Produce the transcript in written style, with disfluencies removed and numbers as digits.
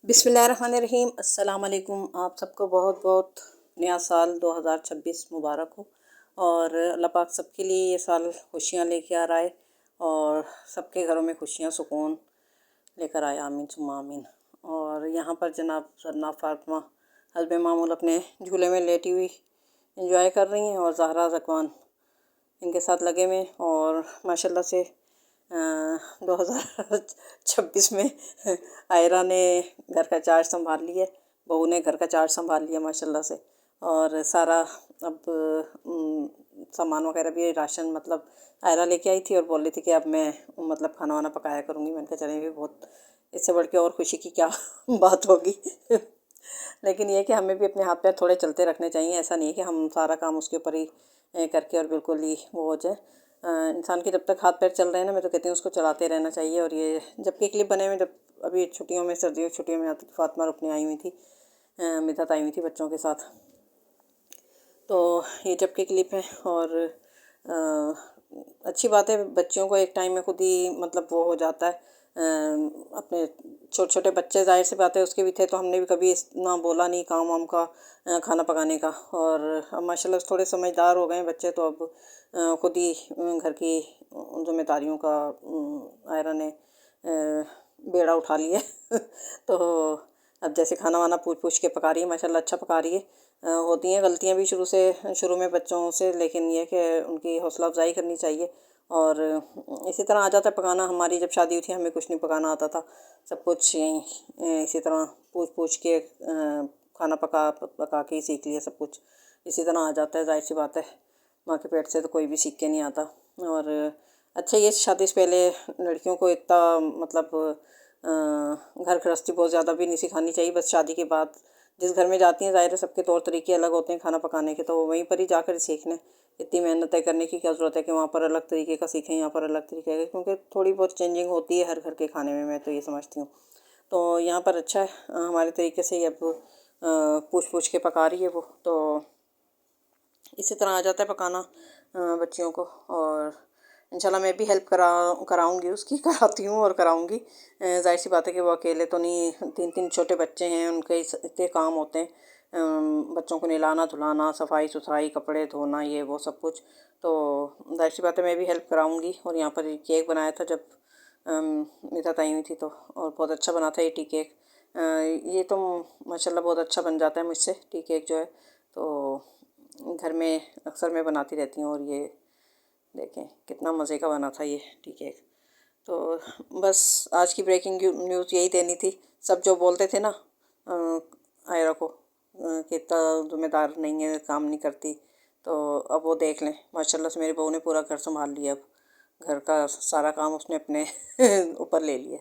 बिस्मिल्लाहिर्रहमानिर्रहीम। अस्सलाम वालेकुम। आप सबको बहुत बहुत नया साल 2026 मुबारक हो और अल्लाह पाक सबके लिए ये साल खुशियाँ लेके आ रहा है और सबके घरों में खुशियाँ सुकून लेकर आए, आमीन सुम्मा आमीन। और यहाँ पर जनाब सरना फातिमा हस्ब मामूल अपने झूले में लेटी हुई इंजॉय कर रही हैं और ज़हरा ज़कवान इनके साथ लगे हुए हैं। और माशाल्लाह से 2026 में आयरा ने घर का चार्ज संभाल लिया, बहू ने घर का चार्ज संभाल लिया माशाल्लाह से। और सारा अब सामान वगैरह भी राशन मतलब आयरा लेके आई थी और बोल रही थी कि अब मैं मतलब खाना वाना पकाया करूँगी। मैंने कहा चलें भी, बहुत इससे बढ़ के और खुशी की क्या बात होगी। लेकिन ये कि हमें भी अपने हाथ पैर थोड़े चलते रखने चाहिए। ऐसा नहीं है कि हम सारा काम उसके ऊपर ही करके और बिल्कुल ही वो हो जाए। इंसान के जब तक हाथ पैर चल रहे हैं ना, मैं तो कहती हूँ उसको चलाते रहना चाहिए। और ये जबकि क्लिप बने हुए, जब अभी छुट्टियों में सर्दियों की छुट्टियों में आती फातिमा रुकने आई हुई थी, मिदत आई हुई थी बच्चों के साथ, तो ये जबकि क्लिप है। और अच्छी बात है, बच्चियों को एक टाइम में खुद ही मतलब वो हो जाता है। अपने छोटे छोटे बच्चे जाहिर सी बात है उसके भी थे, तो हमने भी कभी इतना बोला नहीं काम वाम का, खाना पकाने का। और अब माशाल्लाह थोड़े समझदार हो गए हैं बच्चे, तो अब खुद ही घर की जिम्मेदारियों का आयरा ने बेड़ा उठा लिया। तो अब जैसे खाना वाना पूछ पूछ के पका रही है, माशाल्लाह अच्छा पका रही है। होती हैं गलतियां भी शुरू में बच्चों से, लेकिन ये कि उनकी हौसला अफजाई करनी चाहिए। और इसी तरह आ जाता है पकाना। हमारी जब शादी हुई थी हमें कुछ नहीं पकाना आता था, सब कुछ इसी तरह पूछ पूछ के खाना पका पका के ही सीख लिया सब कुछ। इसी तरह आ जाता है, जाहिर सी बात है, माँ के पेट से तो कोई भी सीख के नहीं आता। और अच्छा, ये शादी से पहले लड़कियों को इतना मतलब घर गृहस्थी बहुत ज़्यादा भी नहीं सिखानी चाहिए। बस शादी के बाद जिस घर में जाती हैं, ज़ाहिर है सबके तौर तरीके अलग होते हैं खाना पकाने के, तो वहीं पर ही जाकर सीख लें। इतनी मेहनत करने की क्या ज़रूरत है कि वहाँ पर अलग तरीके का सीखें, यहाँ पर अलग तरीके का, क्योंकि थोड़ी बहुत चेंजिंग होती है हर घर के खाने में, मैं तो ये समझती हूँ। तो यहाँ पर अच्छा है, हमारे तरीके से ही अब पूछ पूछ के पका रही है वो, तो इसी तरह आ जाता है पकाना बच्चियों को। और इंशाल्लाह मैं भी हेल्प कराऊंगी उसकी, कराती हूँ और कराऊंगी। जाहिर सी बात है कि वो अकेले तो नहीं, तीन तीन छोटे बच्चे हैं, उनके इतने काम होते हैं, बच्चों को नहलाना धुलाना, सफाई सुथराई, कपड़े धोना, ये वो सब कुछ। तो जाहिर सी बात है मैं भी हेल्प कराऊंगी। और यहाँ पर केक बनाया था जब मितात आई हुई थी, तो और बहुत अच्छा बना था ये टी केक। ये तो माशाल्लाह बहुत अच्छा बन जाता है मुझसे टी केक जो है, तो घर में अक्सर मैं बनाती रहती हूँ। और ये देखें कितना मज़े का बना था ये टी केक। तो बस आज की ब्रेकिंग न्यूज़ यही देनी थी। सब जो बोलते थे ना आयरा को कि इतना ज़िम्मेदार नहीं है, काम नहीं करती, तो अब वो देख लें माशाल्लाह से मेरी बहू ने पूरा घर संभाल लिया। अब घर का सारा काम उसने अपने ऊपर ले लिया।